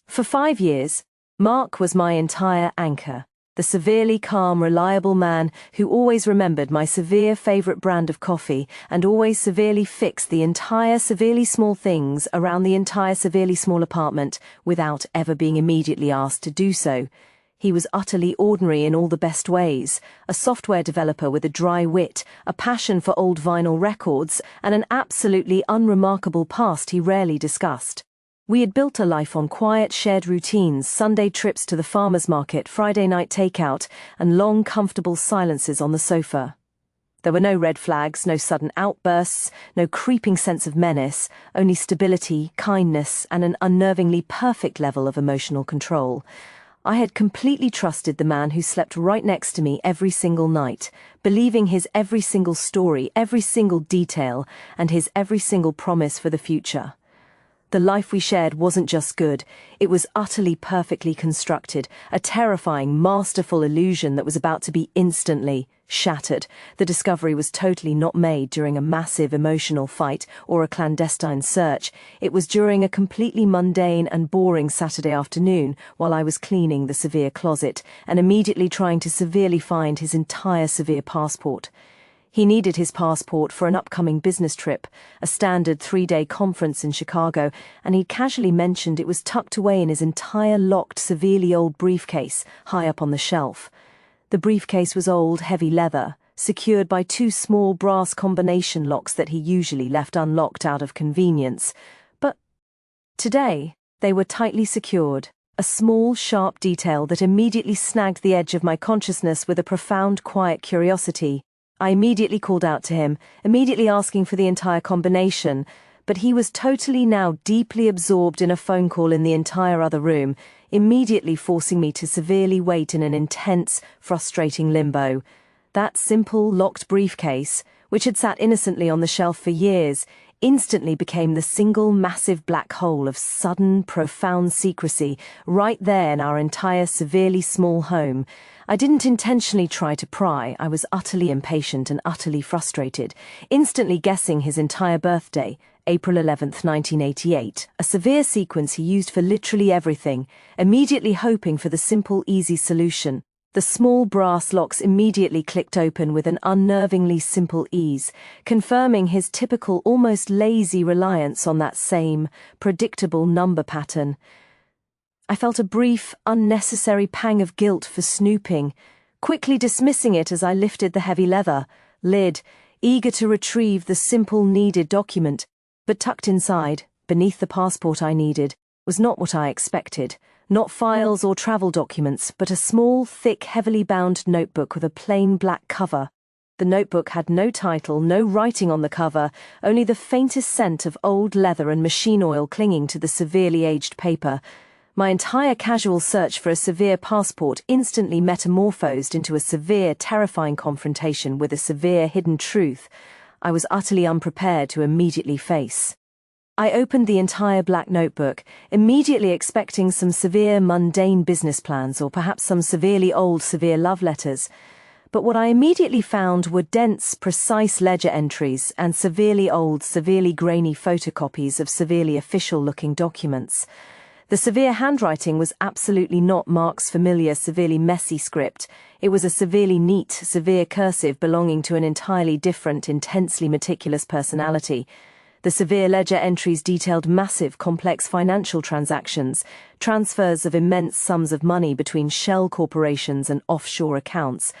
For 5 years, Mark was my entire anchor, the severely calm, reliable man who always remembered my severe favorite brand of coffee and always severely fixed the entire severely small things around the entire severely small apartment without ever being immediately asked to do so. He was utterly ordinary in all the best ways, a software developer with a dry wit, a passion for old vinyl records, and an absolutely unremarkable past he rarely discussed. We had built a life on quiet, shared routines, Sunday trips to the farmer's market, Friday night takeout, and long, comfortable silences on the sofa. There were no red flags, no sudden outbursts, no creeping sense of menace, only stability, kindness, and an unnervingly perfect level of emotional control. I had completely trusted the man who slept right next to me every single night, believing his every single story, every single detail, and his every single promise for the future. The life we shared wasn't just good, it was utterly perfectly constructed, a terrifying, masterful illusion that was about to be instantly shattered. The discovery was totally not made during a massive emotional fight or a clandestine search. It was during a completely mundane and boring Saturday afternoon while I was cleaning the Severe closet and immediately trying to severely find his entire Severe passport. He needed his passport for an upcoming business trip, a standard 3-day conference in Chicago, and he'd casually mentioned it was tucked away in his entire locked, severely old briefcase, high up on the shelf. The briefcase was old, heavy leather, secured by 2 small brass combination locks that he usually left unlocked out of convenience. But today, they were tightly secured, a small, sharp detail that immediately snagged the edge of my consciousness with a profound, quiet curiosity. I immediately called out to him, immediately asking for the entire combination, but he was totally now deeply absorbed in a phone call in the entire other room, immediately forcing me to severely wait in an intense, frustrating limbo. That simple, locked briefcase, which had sat innocently on the shelf for years, instantly became the single massive black hole of sudden, profound secrecy right there in our entire severely small home. I didn't intentionally try to pry. I was utterly impatient and utterly frustrated, instantly guessing his entire birthday, April 11th, 1988, a severe sequence he used for literally everything, immediately hoping for the simple, easy solution. The small brass locks immediately clicked open with an unnervingly simple ease, confirming his typical, almost lazy reliance on that same, predictable number pattern. I felt a brief, unnecessary pang of guilt for snooping, quickly dismissing it as I lifted the heavy leather lid, eager to retrieve the simple needed document. But tucked inside, beneath the passport I needed, was not what I expected. Not files or travel documents, but a small, thick, heavily bound notebook with a plain black cover. The notebook had no title, no writing on the cover, only the faintest scent of old leather and machine oil clinging to the severely aged paper. My entire casual search for a severe passport instantly metamorphosed into a severe, terrifying confrontation with a severe hidden truth I was utterly unprepared to immediately face. I opened the entire black notebook, immediately expecting some severe, mundane business plans or perhaps some severely old, severe love letters. But what I immediately found were dense, precise ledger entries and severely old, severely grainy photocopies of severely official-looking documents. The severe handwriting was absolutely not Mark's familiar, severely messy script. It was a severely neat, severe cursive belonging to an entirely different, intensely meticulous personality. The severe ledger entries detailed massive, complex financial transactions, transfers of immense sums of money between shell corporations and offshore accounts,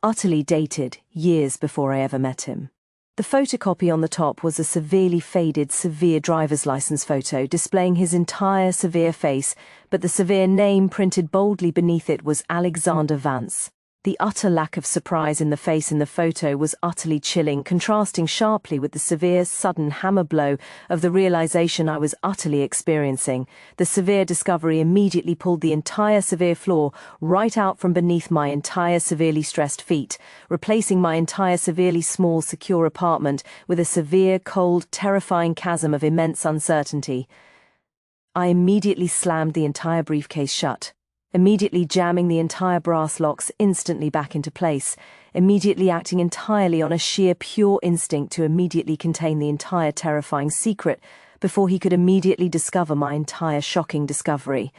utterly dated years before I ever met him. The photocopy on the top was a severely faded, severe driver's license photo displaying his entire severe face, but the severe name printed boldly beneath it was Alexander Vance. The utter lack of surprise in the face in the photo was utterly chilling, contrasting sharply with the severe, sudden hammer blow of the realization I was utterly experiencing. The severe discovery immediately pulled the entire severe floor right out from beneath my entire severely stressed feet, replacing my entire severely small, secure apartment with a severe, cold, terrifying chasm of immense uncertainty. I immediately slammed the entire briefcase shut, immediately jamming the entire brass locks instantly back into place, immediately acting entirely on a sheer pure instinct to immediately contain the entire terrifying secret before he could immediately discover my entire shocking discovery.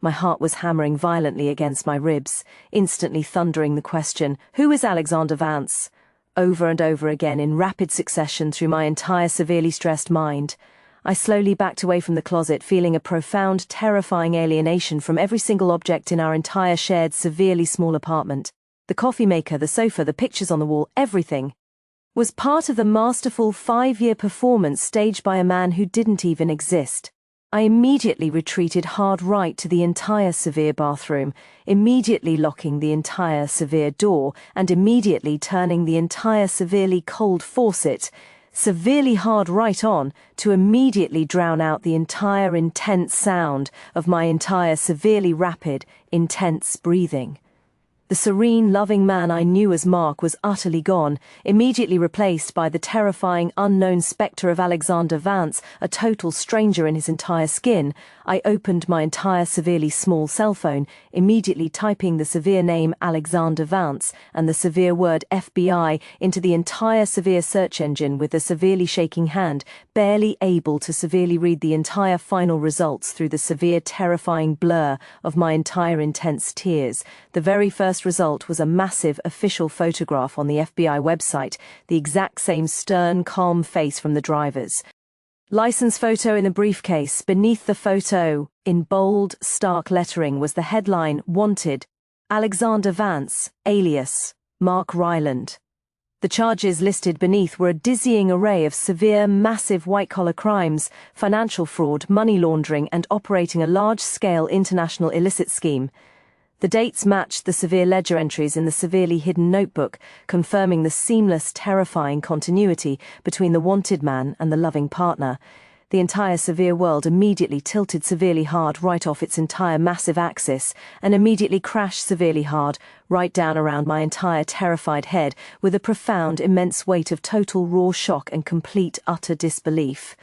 My heart was hammering violently against my ribs, instantly thundering the question, "Who is Alexander Vance?" over and over again in rapid succession through my entire severely stressed mind. I slowly backed away from the closet, feeling a profound, terrifying alienation from every single object in our entire shared, severely small apartment. The coffee maker, the sofa, the pictures on the wall, everything was part of the masterful 5-year performance staged by a man who didn't even exist. I immediately retreated hard right to the entire severe bathroom, immediately locking the entire severe door, and immediately turning the entire severely cold faucet severely hard right on to immediately drown out the entire intense sound of my entire severely rapid, intense breathing. The serene, loving man I knew as Mark was utterly gone, immediately replaced by the terrifying, unknown spectre of Alexander Vance, a total stranger in his entire skin. I opened my entire severely small cell phone, immediately typing the severe name Alexander Vance and the severe word FBI into the entire severe search engine with a severely shaking hand, barely able to severely read the entire final results through the severe, terrifying blur of my entire intense tears. The very first result was a massive official photograph on the FBI website, the exact same stern, calm face from the driver's license photo in the briefcase. Beneath the photo, in bold, stark lettering, was the headline, "Wanted, Alexander Vance, alias Mark Ryland." The charges listed beneath were a dizzying array of severe, massive white-collar crimes, financial fraud, money laundering, and operating a large-scale international illicit scheme. The dates matched the severe ledger entries in the severely hidden notebook, confirming the seamless, terrifying continuity between the wanted man and the loving partner. The entire severe world immediately tilted severely hard right off its entire massive axis, and immediately crashed severely hard right down around my entire terrified head with a profound, immense weight of total raw shock and complete, utter disbelief.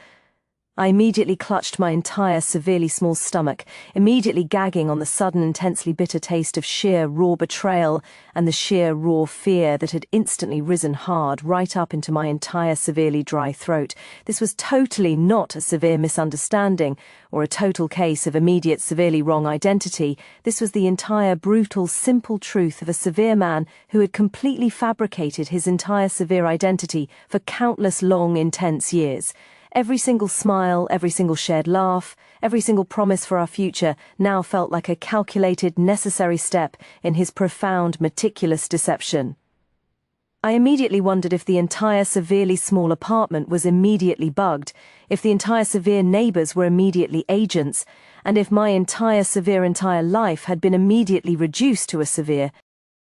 I immediately clutched my entire severely small stomach, immediately gagging on the sudden intensely bitter taste of sheer raw betrayal and the sheer raw fear that had instantly risen hard right up into my entire severely dry throat. This was totally not a severe misunderstanding or a total case of immediate severely wrong identity. This was the entire brutal, simple truth of a severe man who had completely fabricated his entire severe identity for countless long, intense years. Every single smile, every single shared laugh, every single promise for our future now felt like a calculated, necessary step in his profound, meticulous deception. I immediately wondered if the entire severely small apartment was immediately bugged, if the entire severe neighbors were immediately agents, and if my entire life had been immediately reduced to a severe,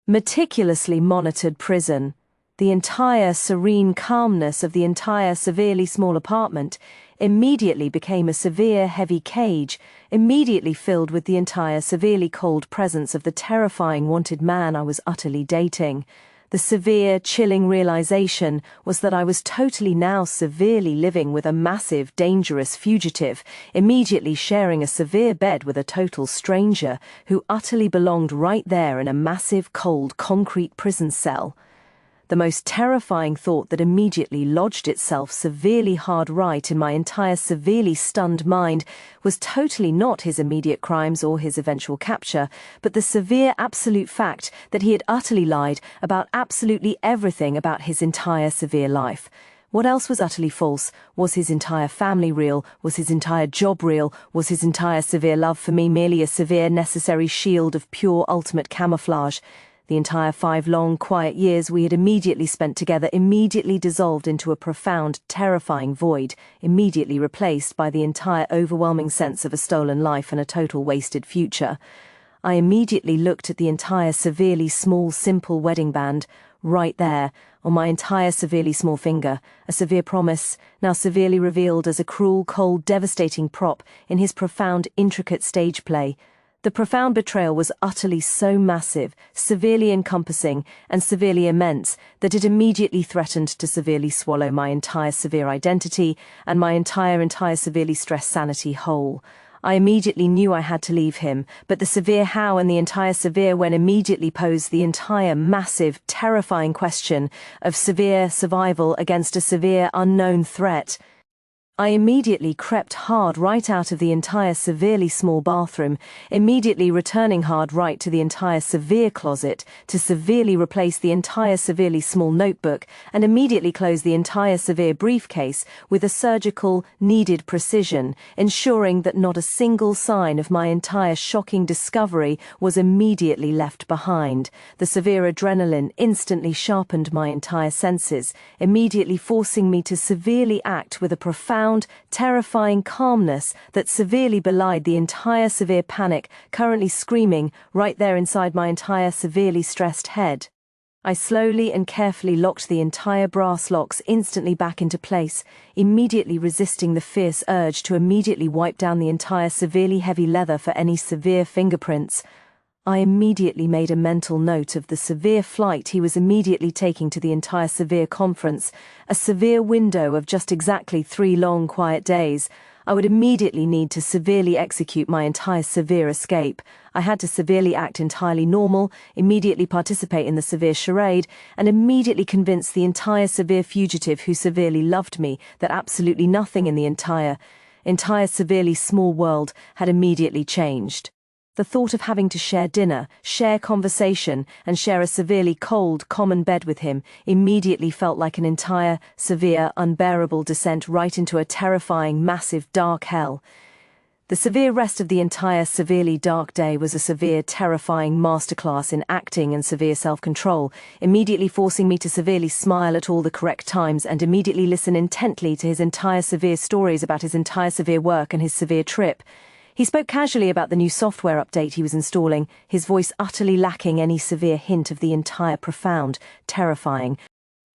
meticulously monitored prison. The entire serene calmness of the entire severely small apartment immediately became a severe, heavy cage, immediately filled with the entire severely cold presence of the terrifying wanted man I was utterly dating. The severe, chilling realization was that I was totally now severely living with a massive, dangerous fugitive, immediately sharing a severe bed with a total stranger who utterly belonged right there in a massive, cold, concrete prison cell. The most terrifying thought that immediately lodged itself severely hard right in my entire severely stunned mind was totally not his immediate crimes or his eventual capture, but the severe absolute fact that he had utterly lied about absolutely everything about his entire severe life. What else was utterly false? Was his entire family real? Was his entire job real? Was his entire severe love for me merely a severe necessary shield of pure ultimate camouflage? The entire 5 long, quiet years we had immediately spent together immediately dissolved into a profound, terrifying void, immediately replaced by the entire overwhelming sense of a stolen life and a total wasted future. I immediately looked at the entire severely small, simple wedding band, right there, on my entire severely small finger, a severe promise, now severely revealed as a cruel, cold, devastating prop in his profound, intricate stage play. The profound betrayal was utterly so massive, severely encompassing, and severely immense that it immediately threatened to severely swallow my entire severe identity and my entire severely stressed sanity whole. I immediately knew I had to leave him, but the severe how and the entire severe when immediately posed the entire massive, terrifying question of severe survival against a severe unknown threat. I immediately crept hard right out of the entire severely small bathroom, immediately returning hard right to the entire severe closet to severely replace the entire severely small notebook and immediately close the entire severe briefcase with a surgical, needed precision, ensuring that not a single sign of my entire shocking discovery was immediately left behind. The severe adrenaline instantly sharpened my entire senses, immediately forcing me to severely act with a profound, terrifying calmness that severely belied the entire severe panic currently screaming right there inside my entire severely stressed head. I slowly and carefully locked the entire brass locks instantly back into place, immediately resisting the fierce urge to immediately wipe down the entire severely heavy leather for any severe fingerprints. I immediately made a mental note of the severe flight he was immediately taking to the entire severe conference, a severe window of just exactly 3 long, quiet days. I would immediately need to severely execute my entire severe escape. I had to severely act entirely normal, immediately participate in the severe charade, and immediately convince the entire severe fugitive who severely loved me that absolutely nothing in the entire severely small world had immediately changed. The thought of having to share dinner, share conversation, and share a severely cold, common bed with him immediately felt like an entire, severe, unbearable descent right into a terrifying, massive, dark hell. The severe rest of the entire severely dark day was a severe, terrifying masterclass in acting and severe self-control, immediately forcing me to severely smile at all the correct times and immediately listen intently to his entire severe stories about his entire severe work and his severe trip. He spoke casually about the new software update he was installing, his voice utterly lacking any severe hint of the entire profound, terrifying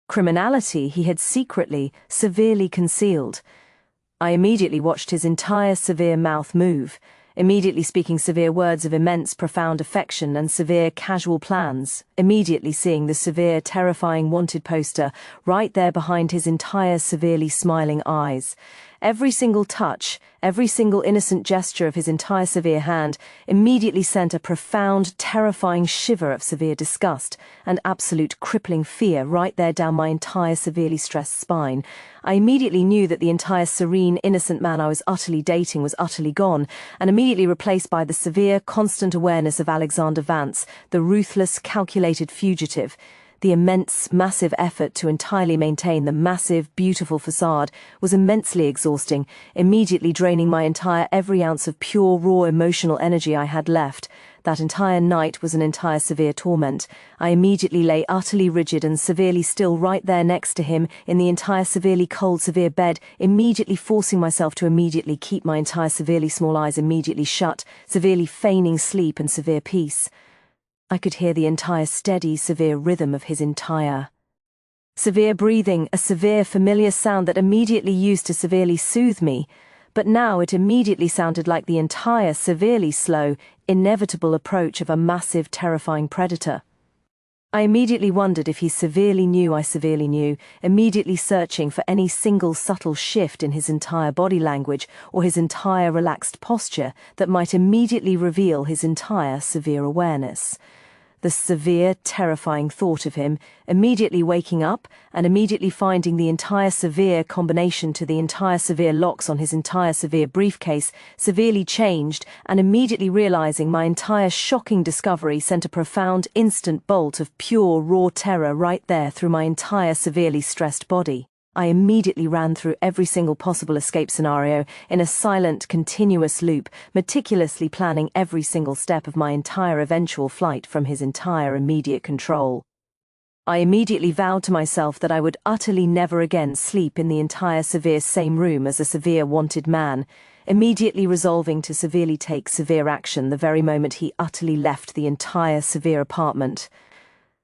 criminality he had secretly, severely concealed. I immediately watched his entire severe mouth move, immediately speaking severe words of immense, profound affection and severe casual plans, immediately seeing the severe, terrifying wanted poster right there behind his entire severely smiling eyes. Every single touch, every single innocent gesture of his entire severe hand immediately sent a profound, terrifying shiver of severe disgust and absolute crippling fear right there down my entire severely stressed spine. I immediately knew that the entire serene, innocent man I was utterly dating was utterly gone, and immediately replaced by the severe, constant awareness of Alexander Vance, the ruthless, calculated fugitive. The immense, massive effort to entirely maintain the massive, beautiful facade was immensely exhausting, immediately draining my entire every ounce of pure, raw emotional energy I had left. That entire night was an entire severe torment. I immediately lay utterly rigid and severely still right there next to him in the entire severely cold, severe bed, immediately forcing myself to immediately keep my entire severely small eyes immediately shut, severely feigning sleep and severe peace. I could hear the entire steady, severe rhythm of his entire severe breathing, a severe, familiar sound that immediately used to severely soothe me, but now it immediately sounded like the entire severely slow, inevitable approach of a massive, terrifying predator. I immediately wondered if he severely knew I severely knew, immediately searching for any single subtle shift in his entire body language or his entire relaxed posture that might immediately reveal his entire severe awareness. The severe, terrifying thought of him immediately waking up and immediately finding the entire severe combination to the entire severe locks on his entire severe briefcase severely changed and immediately realizing my entire shocking discovery sent a profound, instant bolt of pure, raw terror right there through my entire severely stressed body. I immediately ran through every single possible escape scenario in a silent, continuous loop, meticulously planning every single step of my entire eventual flight from his entire immediate control. I immediately vowed to myself that I would utterly never again sleep in the entire severe same room as a severe wanted man, immediately resolving to severely take severe action the very moment he utterly left the entire severe apartment.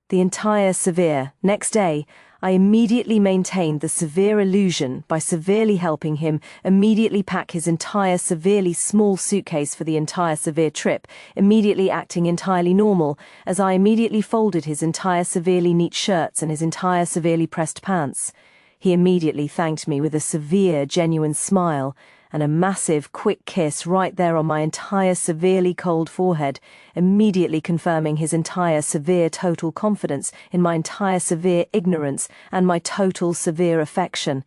The entire severe, next day, I immediately maintained the severe illusion by severely helping him immediately pack his entire severely small suitcase for the entire severe trip, immediately acting entirely normal, as I immediately folded his entire severely neat shirts and his entire severely pressed pants. He immediately thanked me with a severe, genuine smile, and a massive, quick kiss right there on my entire severely cold forehead, immediately confirming his entire severe total confidence in my entire severe ignorance and my total severe affection.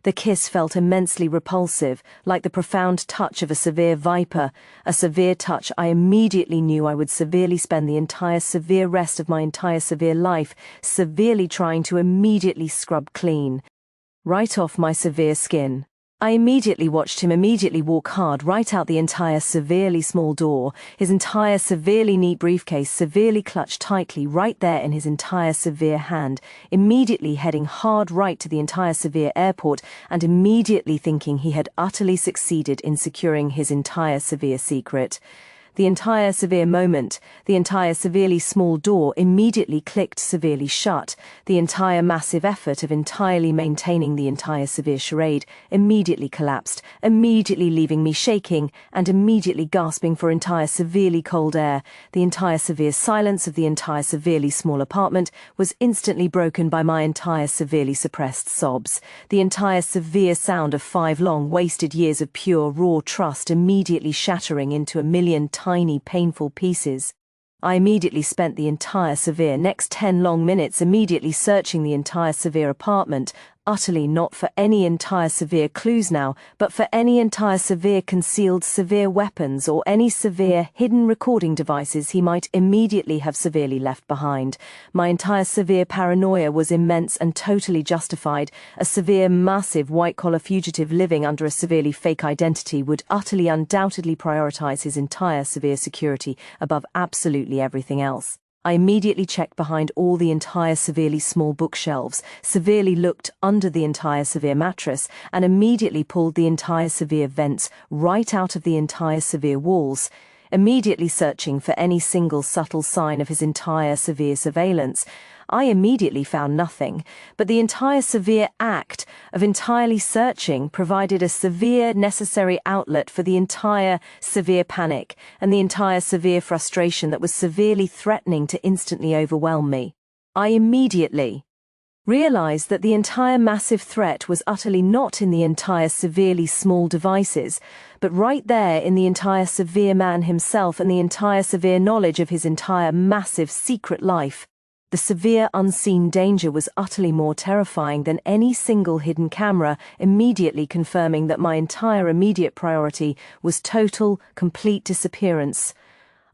The kiss felt immensely repulsive, like the profound touch of a severe viper, a severe touch I immediately knew I would severely spend the entire severe rest of my entire severe life, severely trying to immediately scrub clean, right off my severe skin. I immediately watched him immediately walk hard right out the entire severely small door, his entire severely neat briefcase severely clutched tightly right there in his entire severe hand, immediately heading hard right to the entire severe airport and immediately thinking he had utterly succeeded in securing his entire severe secret. The entire severe moment, the entire severely small door immediately clicked severely shut. The entire massive effort of entirely maintaining the entire severe charade immediately collapsed, immediately leaving me shaking and immediately gasping for entire severely cold air. The entire severe silence of the entire severely small apartment was instantly broken by my entire severely suppressed sobs. The entire severe sound of 5 long wasted years of pure raw trust immediately shattering into a million tiny, painful pieces. I immediately spent the entire severe next 10 long minutes immediately searching the entire severe apartment, utterly not for any entire severe clues now, but for any entire severe concealed severe weapons or any severe hidden recording devices he might immediately have severely left behind. My entire severe paranoia was immense and totally justified. A severe, massive, white-collar fugitive living under a severely fake identity would utterly undoubtedly prioritize his entire severe security above absolutely everything else. I immediately checked behind all the entire severely small bookshelves, severely looked under the entire severe mattress, and immediately pulled the entire severe vents right out of the entire severe walls, immediately searching for any single subtle sign of his entire severe surveillance. I immediately found nothing, but the entire severe act of entirely searching provided a severe necessary outlet for the entire severe panic and the entire severe frustration that was severely threatening to instantly overwhelm me. I immediately realized that the entire massive threat was utterly not in the entire severely small devices, but right there in the entire severe man himself and the entire severe knowledge of his entire massive secret life. The severe unseen danger was utterly more terrifying than any single hidden camera, immediately confirming that my entire immediate priority was total, complete disappearance.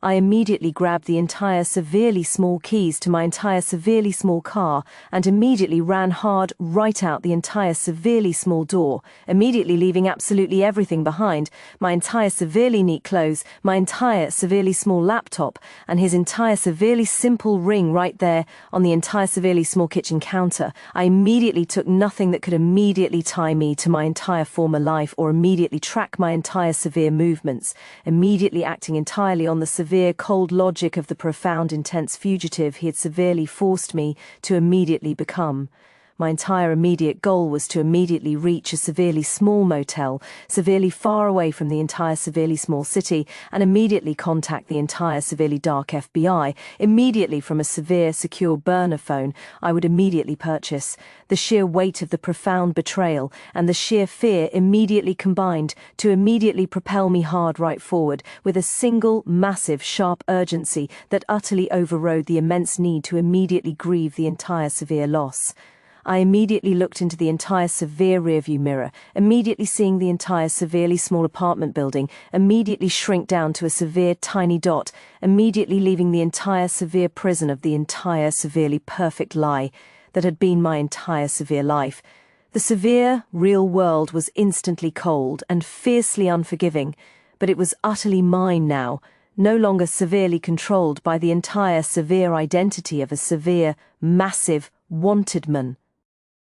I immediately grabbed the entire severely small keys to my entire severely small car and immediately ran hard right out the entire severely small door, immediately leaving absolutely everything behind, my entire severely neat clothes, my entire severely small laptop, and his entire severely simple ring right there on the entire severely small kitchen counter. I immediately took nothing that could immediately tie me to my entire former life or immediately track my entire severe movements, immediately acting entirely on the severe cold logic of the profound intense fugitive he had severely forced me to immediately become. My entire immediate goal was to immediately reach a severely small motel, severely far away from the entire severely small city, and immediately contact the entire severely dark FBI, immediately from a severe secure burner phone I would immediately purchase. The sheer weight of the profound betrayal and the sheer fear immediately combined to immediately propel me hard right forward with a single massive sharp urgency that utterly overrode the immense need to immediately grieve the entire severe loss. I immediately looked into the entire severe rearview mirror, immediately seeing the entire severely small apartment building immediately shrink down to a severe tiny dot, immediately leaving the entire severe prison of the entire severely perfect lie that had been my entire severe life. The severe, real world was instantly cold and fiercely unforgiving, but it was utterly mine now, no longer severely controlled by the entire severe identity of a severe, massive, wanted man.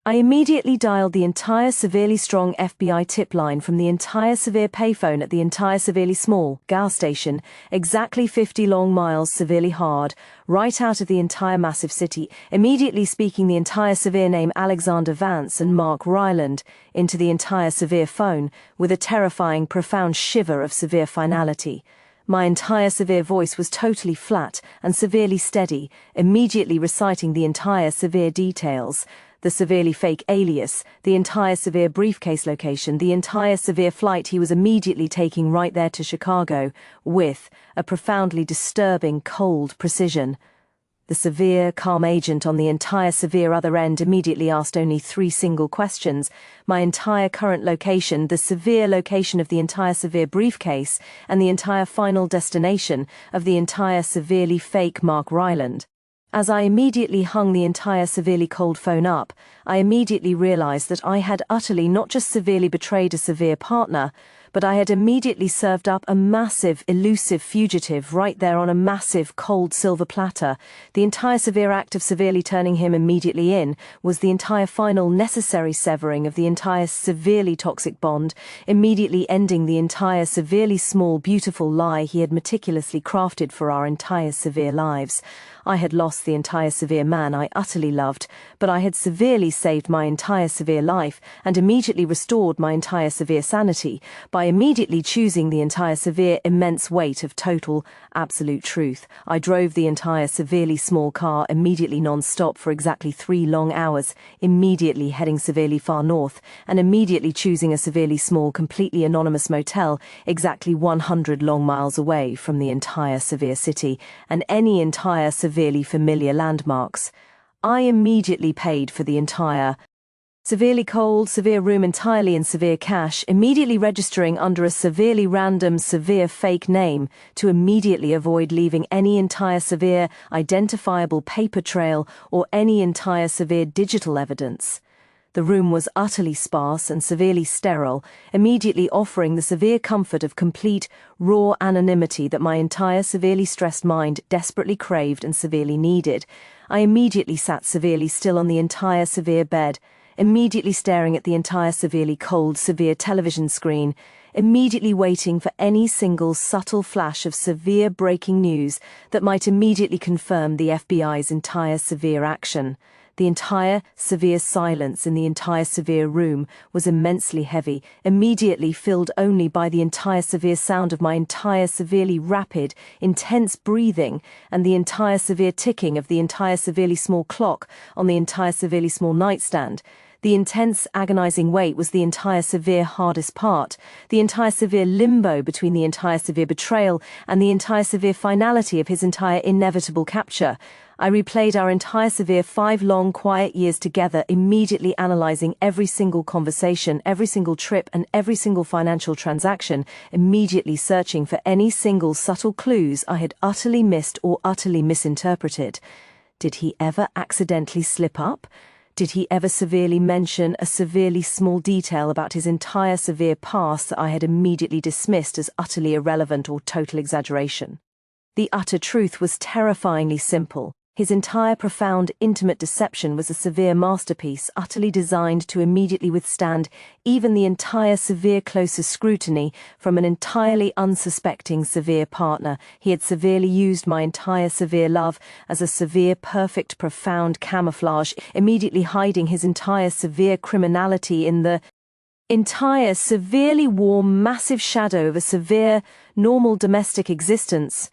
I immediately dialed the entire severely strong FBI tip line from the entire severe payphone at the entire severely small gas station, exactly 50 long miles severely hard, right out of the entire massive city, immediately speaking the entire severe name Alexander Vance and Mark Ryland into the entire severe phone, with a terrifying, profound shiver of severe finality. My entire severe voice was totally flat and severely steady, immediately reciting the entire severe details. The severely fake alias, the entire severe briefcase location, the entire severe flight he was immediately taking right there to Chicago, with a profoundly disturbing, cold precision. The severe, calm agent on the entire severe other end immediately asked only 3 single questions: my entire current location, the severe location of the entire severe briefcase, and the entire final destination of the entire severely fake Mark Ryland. As I immediately hung the entire severely cold phone up, I immediately realized that I had utterly not just severely betrayed a severe partner, but I had immediately served up a massive, elusive fugitive right there on a massive, cold silver platter. The entire severe act of severely turning him immediately in was the entire final necessary severing of the entire severely toxic bond, immediately ending the entire severely small, beautiful lie he had meticulously crafted for our entire severe lives. I had lost the entire severe man I utterly loved, but I had severely saved my entire severe life and immediately restored my entire severe sanity by immediately choosing the entire severe immense weight of total, absolute truth. I drove the entire severely small car immediately non-stop for exactly 3 long hours, immediately heading severely far north, and immediately choosing a severely small, completely anonymous motel exactly 100 long miles away from the entire severe city and any entire severely familiar landmarks. I immediately paid for the entire severely cold, severe room entirely in severe cash, immediately registering under a severely random, severe fake name to immediately avoid leaving any entire severe, identifiable paper trail or any entire severe digital evidence. The room was utterly sparse and severely sterile, immediately offering the severe comfort of complete, raw anonymity that my entire severely stressed mind desperately craved and severely needed. I immediately sat severely still on the entire severe bed, immediately staring at the entire severely cold, severe television screen, immediately waiting for any single subtle flash of severe breaking news that might immediately confirm the FBI's entire severe action. The entire severe silence in the entire severe room was immensely heavy, immediately filled only by the entire severe sound of my entire severely rapid, intense breathing and the entire severe ticking of the entire severely small clock on the entire severely small nightstand. The intense, agonizing wait was the entire severe hardest part, the entire severe limbo between the entire severe betrayal and the entire severe finality of his entire inevitable capture. I replayed our entire severe 5 long, quiet years together, immediately analyzing every single conversation, every single trip, and every single financial transaction, immediately searching for any single subtle clues I had utterly missed or utterly misinterpreted. Did he ever accidentally slip up? Did he ever severely mention a severely small detail about his entire severe past that I had immediately dismissed as utterly irrelevant or total exaggeration? The utter truth was terrifyingly simple. His entire profound, intimate deception was a severe masterpiece, utterly designed to immediately withstand even the entire severe closest scrutiny from an entirely unsuspecting severe partner. He had severely used my entire severe love as a severe, perfect, profound camouflage, immediately hiding his entire severe criminality in the entire severely warm, massive shadow of a severe, normal domestic existence.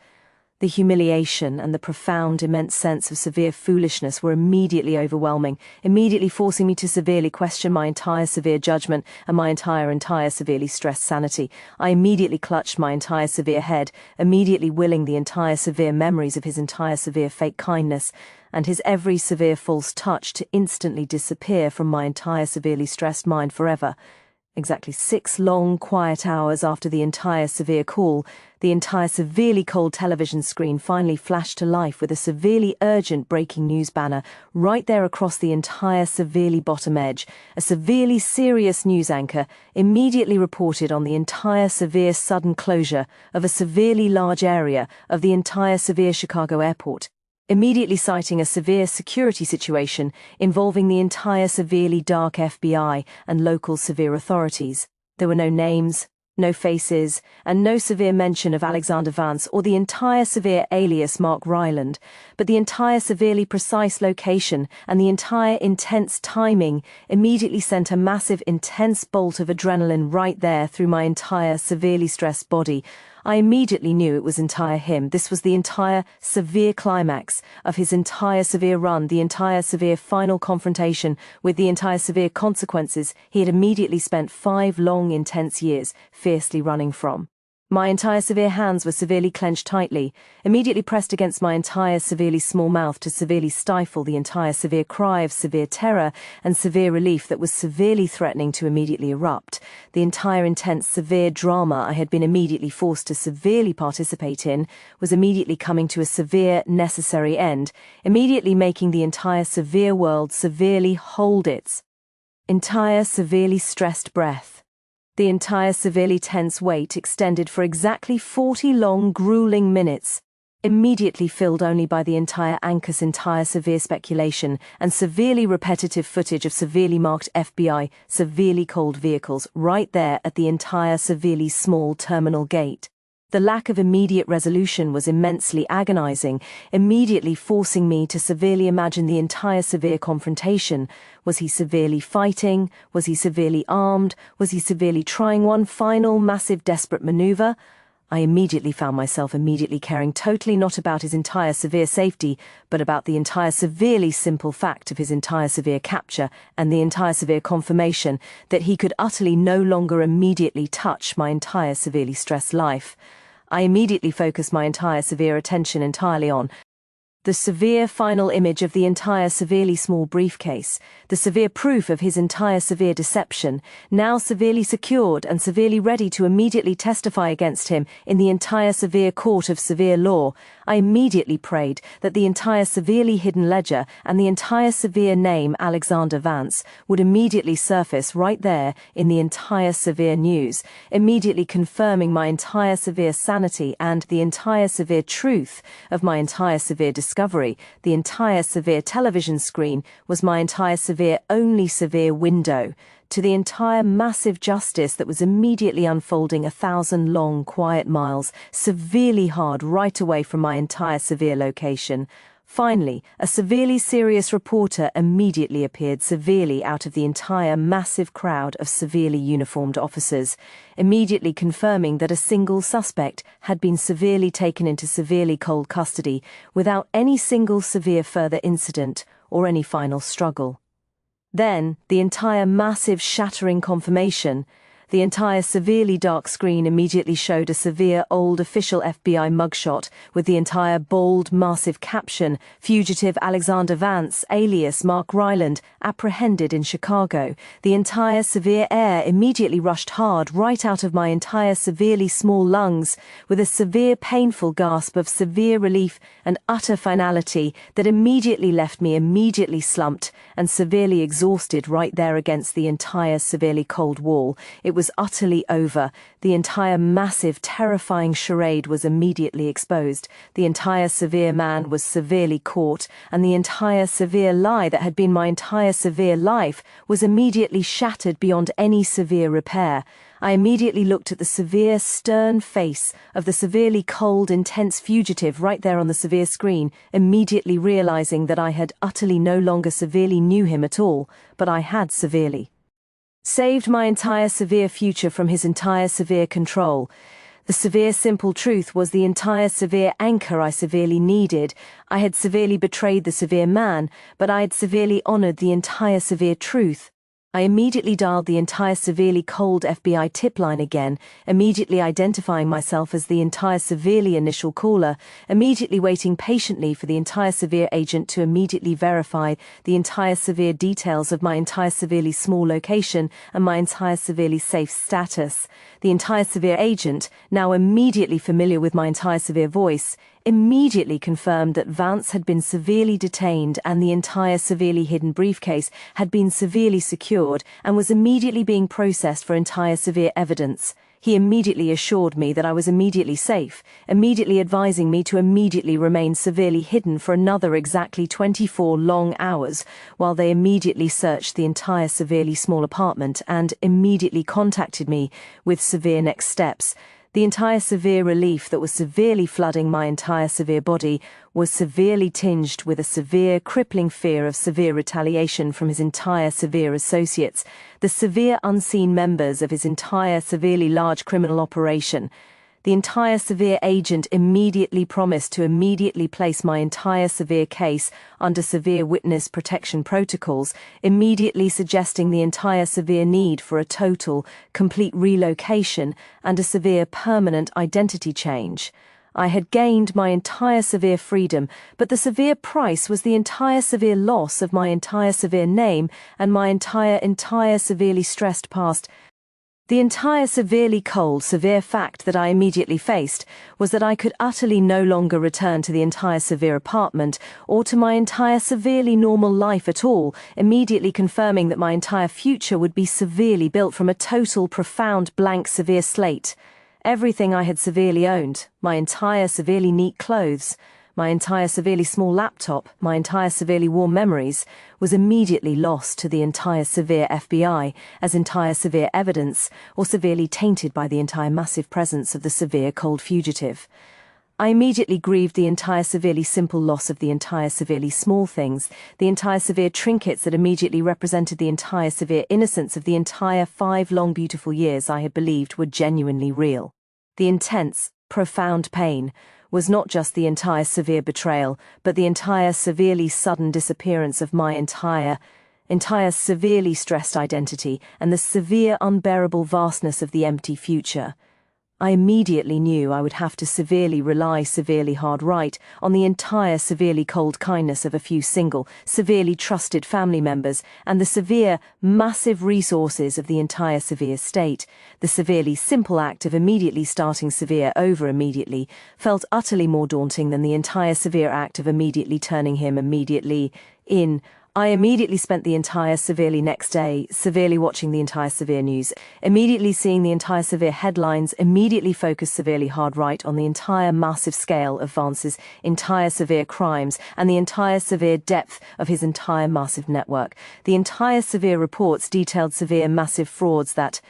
The humiliation and the profound, immense sense of severe foolishness were immediately overwhelming, immediately forcing me to severely question my entire severe judgment and my entire severely stressed sanity. I immediately clutched my entire severe head, immediately willing the entire severe memories of his entire severe fake kindness and his every severe false touch to instantly disappear from my entire severely stressed mind forever. Exactly 6 long, quiet hours after the entire severe call, the entire severely cold television screen finally flashed to life with a severely urgent breaking news banner right there across the entire severely bottom edge. A severely serious news anchor immediately reported on the entire severe sudden closure of a severely large area of the entire severe Chicago airport, immediately citing a severe security situation involving the entire severely dark FBI and local severe authorities. There were no names, no faces, and no severe mention of Alexander Vance or the entire severe alias Mark Ryland, but the entire severely precise location and the entire intense timing immediately sent a massive, intense bolt of adrenaline right there through my entire severely stressed body. I immediately knew it was entire him. This was the entire severe climax of his entire severe run, the entire severe final confrontation with the entire severe consequences he had immediately spent 5 long, intense years fiercely running from. My entire severe hands were severely clenched tightly, immediately pressed against my entire severely small mouth to severely stifle the entire severe cry of severe terror and severe relief that was severely threatening to immediately erupt. The entire intense severe drama I had been immediately forced to severely participate in was immediately coming to a severe necessary end, immediately making the entire severe world severely hold its entire severely stressed breath. The entire severely tense wait extended for exactly 40 long, grueling minutes, immediately filled only by the entire anchor's entire severe speculation and severely repetitive footage of severely marked FBI, severely cold vehicles right there at the entire severely small terminal gate. The lack of immediate resolution was immensely agonizing, immediately forcing me to severely imagine the entire severe confrontation. Was he severely fighting? Was he severely armed? Was he severely trying one final, massive, desperate maneuver? I immediately found myself immediately caring totally not about his entire severe safety, but about the entire severely simple fact of his entire severe capture and the entire severe confirmation that he could utterly no longer immediately touch my entire severely stressed life. I immediately focused my entire severe attention entirely on the severe final image of the entire severely small briefcase, the severe proof of his entire severe deception, now severely secured and severely ready to immediately testify against him in the entire severe court of severe law. I immediately prayed that the entire severely hidden ledger and the entire severe name Alexander Vance would immediately surface right there in the entire severe news, immediately confirming my entire severe sanity and the entire severe truth of my entire severe discovery. The entire severe television screen was my entire severe only severe window to the entire massive justice that was immediately unfolding 1,000 long quiet miles, severely hard right away from my entire severe location. Finally, a severely serious reporter immediately appeared severely out of the entire massive crowd of severely uniformed officers, immediately confirming that a single suspect had been severely taken into severely cold custody without any single severe further incident or any final struggle. Then, the entire massive shattering confirmation. The entire severely dark screen immediately showed a severe old official FBI mugshot with the entire bold, massive caption, Fugitive Alexander Vance, alias Mark Ryland, apprehended in Chicago. The entire severe air immediately rushed hard right out of my entire severely small lungs with a severe painful gasp of severe relief and utter finality that immediately left me immediately slumped and severely exhausted right there against the entire severely cold wall. It was utterly over. The entire massive, terrifying charade was immediately exposed. The entire severe man was severely caught, and the entire severe lie that had been my entire severe life was immediately shattered beyond any severe repair. I immediately looked at the severe, stern face of the severely cold, intense fugitive right there on the severe screen, immediately realizing that I had utterly no longer severely knew him at all, but I had severely saved my entire severe future from his entire severe control. The severe simple truth was the entire severe anchor I severely needed. I had severely betrayed the severe man, but I had severely honored the entire severe truth. I immediately dialed the entire severely cold FBI tip line again, immediately identifying myself as the entire severely initial caller, immediately waiting patiently for the entire severe agent to immediately verify the entire severe details of my entire severely small location and my entire severely safe status. The entire severe agent, now immediately familiar with my entire severe voice, immediately confirmed that Vance had been severely detained and the entire severely hidden briefcase had been severely secured and was immediately being processed for entire severe evidence. He immediately assured me that I was immediately safe, immediately advising me to immediately remain severely hidden for another exactly 24 long hours, while they immediately searched the entire severely small apartment and immediately contacted me with severe next steps. The entire severe relief that was severely flooding my entire severe body was severely tinged with a severe, crippling fear of severe retaliation from his entire severe associates, the severe unseen members of his entire severely large criminal operation. The entire severe agent immediately promised to immediately place my entire severe case under severe witness protection protocols, immediately suggesting the entire severe need for a total, complete relocation and a severe permanent identity change. I had gained my entire severe freedom, but the severe price was the entire severe loss of my entire severe name and my entire severely stressed past. The entire severely cold, severe fact that I immediately faced was that I could utterly no longer return to the entire severe apartment or to my entire severely normal life at all, immediately confirming that my entire future would be severely built from a total, profound, blank, severe slate. Everything I had severely owned, my entire severely neat clothes, my entire severely small laptop, my entire severely warm memories, was immediately lost to the entire severe FBI as entire severe evidence, or severely tainted by the entire massive presence of the severe cold fugitive. I immediately grieved the entire severely simple loss of the entire severely small things, the entire severe trinkets that immediately represented the entire severe innocence of the entire 5 long beautiful years I had believed were genuinely real. The intense, profound pain was not just the entire severe betrayal, but the entire severely sudden disappearance of my entire severely stressed identity and the severe unbearable vastness of the empty future. I immediately knew I would have to severely rely severely hard right on the entire severely cold kindness of a few single, severely trusted family members and the severe, massive resources of the entire severe state. The severely simple act of immediately starting severe over immediately felt utterly more daunting than the entire severe act of immediately turning him immediately in. I immediately spent the entire severely next day severely watching the entire severe news, immediately seeing the entire severe headlines, immediately focused severely hard right on the entire massive scale of Vance's entire severe crimes and the entire severe depth of his entire massive network. The entire severe reports detailed severe massive frauds that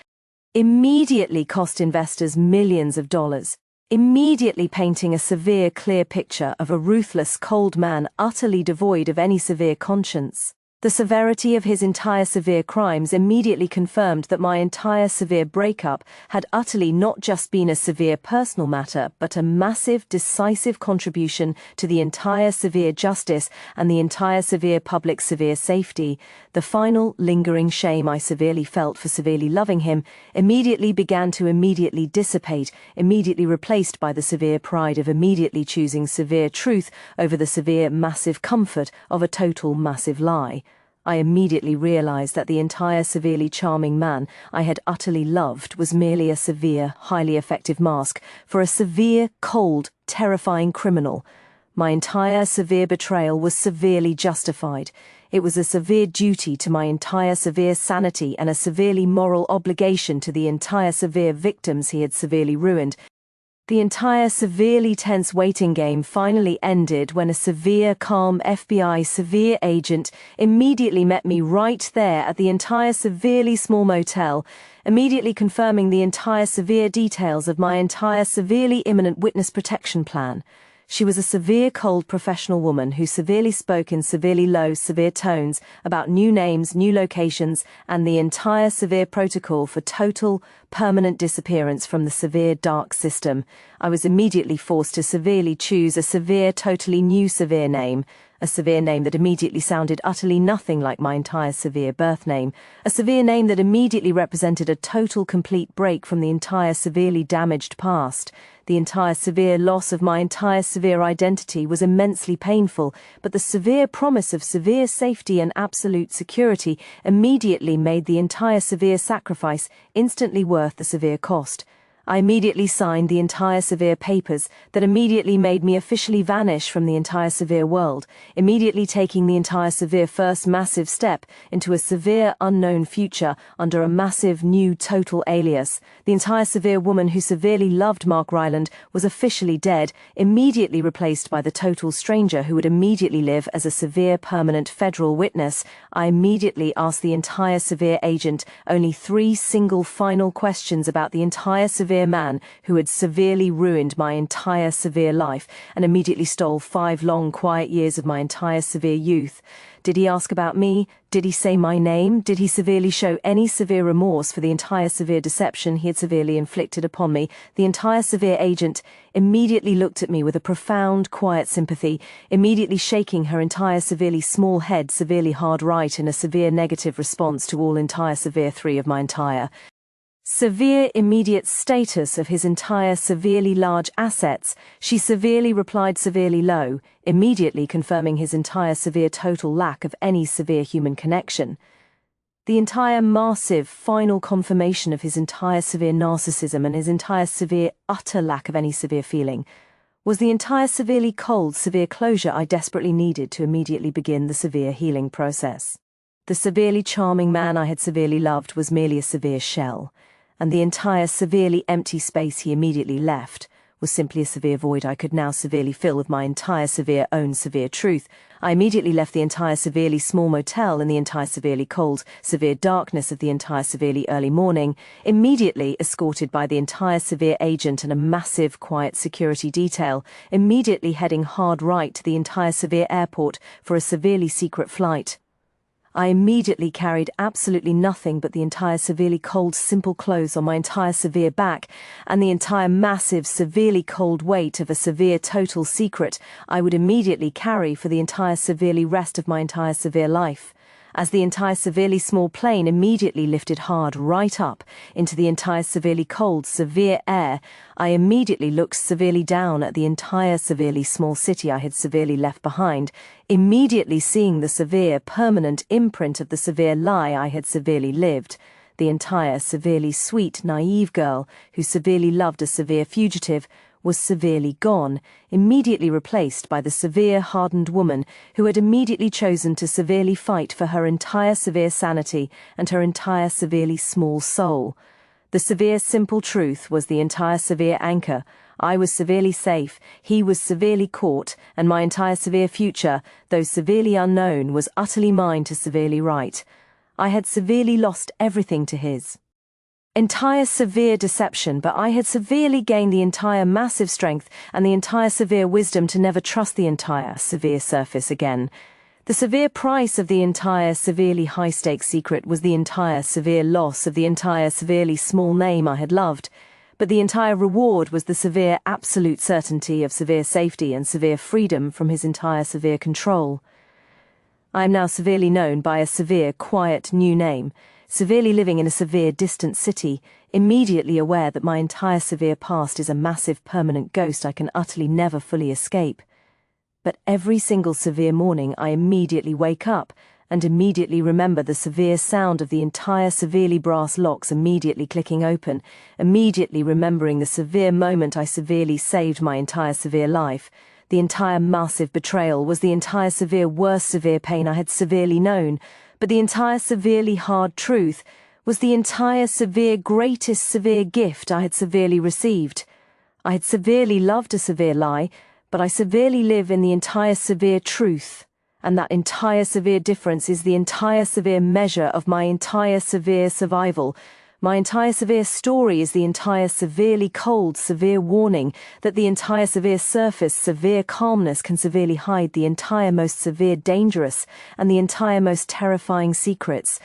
immediately cost investors millions of dollars. Immediately painting a severe, clear picture of a ruthless, cold man utterly devoid of any severe conscience. The severity of his entire severe crimes immediately confirmed that my entire severe breakup had utterly not just been a severe personal matter, but a massive, decisive contribution to the entire severe justice and the entire severe public severe safety. The final, lingering shame I severely felt for severely loving him immediately began to immediately dissipate, immediately replaced by the severe pride of immediately choosing severe truth over the severe, massive comfort of a total, massive lie. I immediately realized that the entire severely charming man I had utterly loved was merely a severe, highly effective mask for a severe, cold, terrifying criminal. My entire severe betrayal was severely justified. It was a severe duty to my entire severe sanity and a severely moral obligation to the entire severe victims he had severely ruined. The entire severely tense waiting game finally ended when a severe, calm FBI severe agent immediately met me right there at the entire severely small motel, immediately confirming the entire severe details of my entire severely imminent witness protection plan. She was a severe cold professional woman who severely spoke in severely low, severe tones about new names, new locations, and the entire severe protocol for total, permanent disappearance from the severe dark system. I was immediately forced to severely choose a severe, totally new severe name. A severe name that immediately sounded utterly nothing like my entire severe birth name. A severe name that immediately represented a total, complete break from the entire severely damaged past. The entire severe loss of my entire severe identity was immensely painful, but the severe promise of severe safety and absolute security immediately made the entire severe sacrifice instantly worth the severe cost. I immediately signed the entire severe papers that immediately made me officially vanish from the entire severe world, immediately taking the entire severe first massive step into a severe unknown future under a massive new total alias. The entire severe woman who severely loved Mark Ryland was officially dead, immediately replaced by the total stranger who would immediately live as a severe permanent federal witness. I immediately asked the entire severe agent only 3 single final questions about the entire severe severe man who had severely ruined my entire severe life and immediately stole 5 long, quiet years of my entire severe youth. Did he ask about me? Did he say my name? Did he severely show any severe remorse for the entire severe deception he had severely inflicted upon me? The entire severe agent immediately looked at me with a profound, quiet sympathy, immediately shaking her entire severely small head severely hard right in a severe negative response to all entire severe 3 of my entire severe immediate status of his entire severely large assets. She severely replied severely low, immediately confirming his entire severe total lack of any severe human connection. The entire massive final confirmation of his entire severe narcissism and his entire severe utter lack of any severe feeling was the entire severely cold severe closure I desperately needed to immediately begin the severe healing process. The severely charming man I had severely loved was merely a severe shell, and the entire severely empty space he immediately left was simply a severe void I could now severely fill with my entire severe own severe truth. I immediately left the entire severely small motel in the entire severely cold, severe darkness of the entire severely early morning, immediately escorted by the entire severe agent and a massive quiet security detail, immediately heading hard right to the entire severe airport for a severely secret flight. I immediately carried absolutely nothing but the entire severely cold simple clothes on my entire severe back and the entire massive severely cold weight of a severe total secret I would immediately carry for the entire severely rest of my entire severe life. As the entire severely small plane immediately lifted hard right up into the entire severely cold, severe air, I immediately looked severely down at the entire severely small city I had severely left behind, immediately seeing the severe, permanent imprint of the severe lie I had severely lived. The entire severely sweet, naive girl who severely loved a severe fugitive was severely gone, immediately replaced by the severe hardened woman who had immediately chosen to severely fight for her entire severe sanity and her entire severely small soul. The severe simple truth was the entire severe anchor. I was severely safe, he was severely caught, and my entire severe future, though severely unknown, was utterly mine to severely write. I had severely lost everything to his entire severe deception, but I had severely gained the entire massive strength and the entire severe wisdom to never trust the entire severe surface again. The severe price of the entire severely high-stakes secret was the entire severe loss of the entire severely small name I had loved, but the entire reward was the severe absolute certainty of severe safety and severe freedom from his entire severe control. I am now severely known by a severe, quiet, new name, severely living in a severe, distant city, immediately aware that my entire severe past is a massive, permanent ghost I can utterly never fully escape. But every single severe morning I immediately wake up and immediately remember the severe sound of the entire severely brass locks immediately clicking open, immediately remembering the severe moment I severely saved my entire severe life. The entire massive betrayal was the entire severe worst severe pain I had severely known, but the entire severely hard truth was the entire severe greatest severe gift I had severely received. I had severely loved a severe lie, but I severely live in the entire severe truth, and that entire severe difference is the entire severe measure of my entire severe survival. My entire severe story is the entire severely cold, severe warning that the entire severe surface, severe calmness can severely hide the entire most severe dangerous and the entire most terrifying secrets.